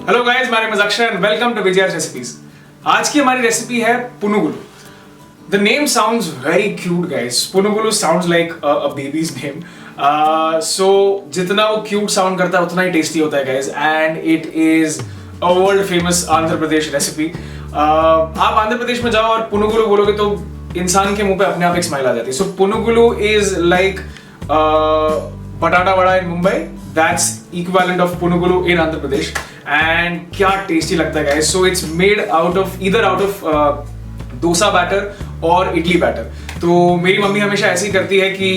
Hello guys, my name is Akshay and welcome to Vijaya's recipes. आज की हमारी रेसिपी है punugulu. The name sounds very cute guys. Punugulu sounds like a baby's name. So जितना वो cute sound करता है उतना ही टेस्टी होता है guys, and it is a world famous Andhra Pradesh recipe. आप आंध्र प्रदेश में जाओ और पुनुगुलु बोलोगे तो इंसान के मुंह पे अपने आप एक स्माइल आ जाती है। सो पुनुगुलु is like batata vada in Mumbai, that's equivalent of punugulu in Andhra Pradesh. And क्या टेस्टी लगता है guys. So it's made out of dosa batter और इडली बैटर। तो मेरी मम्मी हमेशा ऐसे ही करती है कि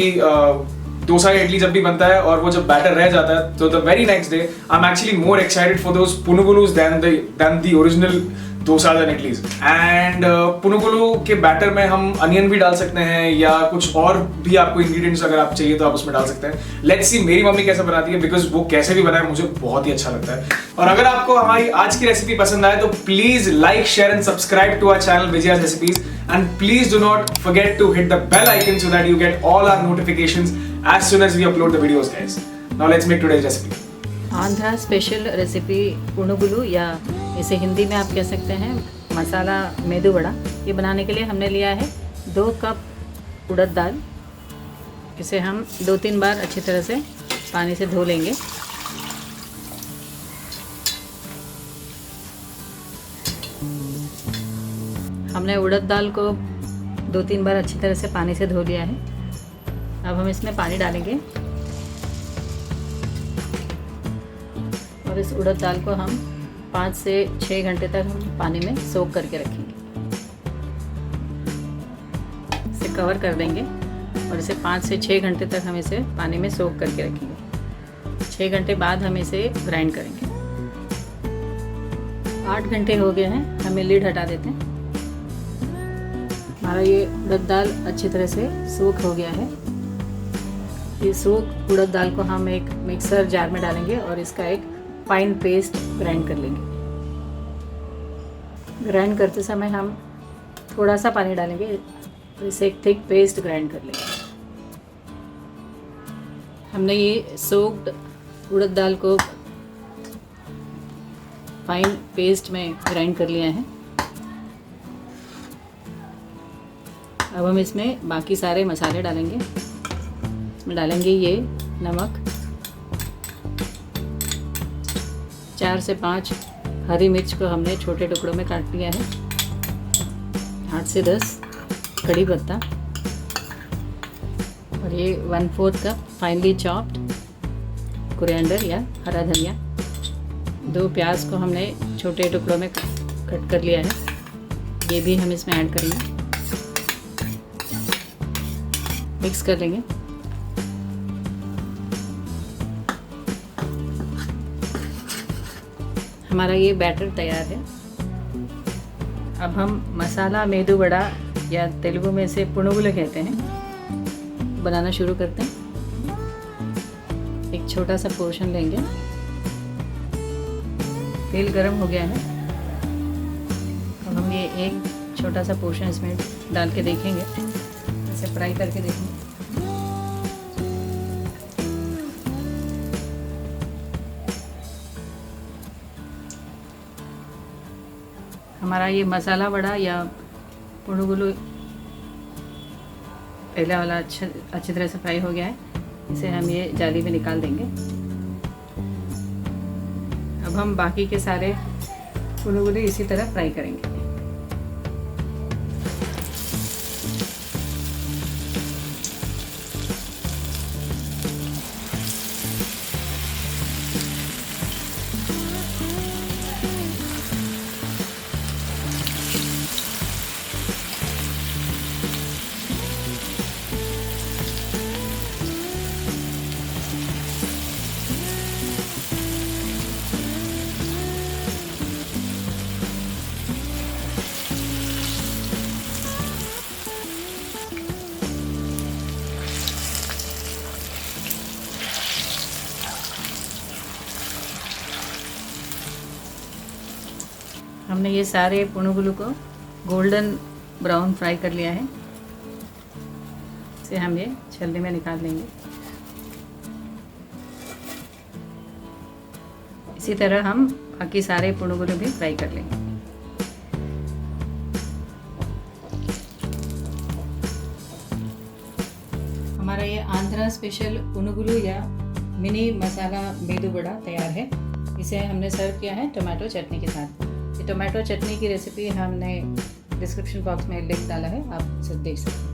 डोसा या इडली जब भी बनता है और वो जब बैटर रह जाता है तो the very next day I am actually more excited for those punugulus than the original dosa and idlis. And punugulu के बैटर में हम अनियन भी डाल सकते हैं या कुछ और भी आपको इंग्रेडिएंट्स अगर आप चाहिए तो आप उसमें डाल सकते हैं। लेट्स सी मेरी मम्मी कैसे बनाती है, बिकॉज वो कैसे भी बनाए मुझे बहुत ही अच्छा लगता है। और अगर आपको हमारी आज की रेसिपी पसंद आए तो please like, share and subscribe to our channel Vijaya's recipes, and please do not forget to hit the bell icon so that you get all our notifications as soon as we upload the videos guys. Now let's make today's recipe. Andhra special recipe punugulu, या इसे हिंदी में आप कह सकते हैं मसाला मेदू वड़ा। ये बनाने के लिए हमने लिया है 2 कप उड़द दाल। इसे हम 2-3 बार अच्छी तरह से पानी से धो लेंगे। हमने उड़द दाल को 2-3 बार अच्छी तरह से पानी से धो लिया है। अब हम इसमें पानी डालेंगे और इस उड़द दाल को हम 5 से 6 घंटे तक हम पानी में सोक करके रखेंगे। इसे कवर कर देंगे और इसे 5 से 6 घंटे तक हम इसे पानी में सोक करके रखेंगे। 6 घंटे बाद हम इसे ग्राइंड करेंगे। 8 घंटे हो गए हैं, हमें लीड हटा देते हैं। हमारा ये उड़द दाल अच्छी तरह से सोक हो गया है। ये सोक उड़द दाल को हम एक मिक्सर जार में डालेंगे और इसका एक फाइन पेस्ट ग्राइंड कर लेंगे। ग्राइंड करते समय हम थोड़ा सा पानी डालेंगे तो इसे एक थिक पेस्ट ग्राइंड कर लेंगे। हमने ये सोक्ड उड़द दाल को फाइन पेस्ट में ग्राइंड कर लिया है। अब हम इसमें बाकी सारे मसाले डालेंगे। इसमें डालेंगे ये नमक, 4 से 5 हरी मिर्च को हमने छोटे टुकड़ों में काट लिया है, 8 से 10 कड़ी पत्ता, और ये 1/4 कप फाइनली चॉप्ड कोरिएंडर या हरा धनिया। 2 प्याज को हमने छोटे टुकड़ों में कट कर लिया है, ये भी हम इसमें ऐड करेंगे। मिक्स कर लेंगे। हमारा ये बैटर तैयार है। अब हम मसाला मेदू वड़ा, या तेलुगु में इसे पुनुगुलु कहते हैं, बनाना शुरू करते हैं। एक छोटा सा पोर्शन लेंगे। तेल गरम हो गया है। अब हम ये एक छोटा सा पोर्शन इसमें डाल के देखेंगे, इसे फ्राई करके देखेंगे। हमारा ये मसाला वड़ा या पुनुगुलु पहला वाला अच्छी तरह से फ्राई हो गया है। इसे हम ये जाली में निकाल देंगे। अब हम बाकी के सारे पुनुगुलु इसी तरह फ्राई करेंगे। हमने ये सारे पुनुगुलु को गोल्डन ब्राउन फ्राई कर लिया है। इसे हम ये छलनी में निकाल लेंगे। इसी तरह हम बाकी सारे पुनुगुलू भी फ्राई कर लेंगे। हमारा ये आंध्रा स्पेशल पुनुगुलू या मिनी मसाला मेदू वड़ा तैयार है। इसे हमने सर्व किया है टोमेटो चटनी के साथ। ये टोमेटो चटनी की रेसिपी हमने डिस्क्रिप्शन बॉक्स में लिंक डाला है, आप इसे देख सकते हैं।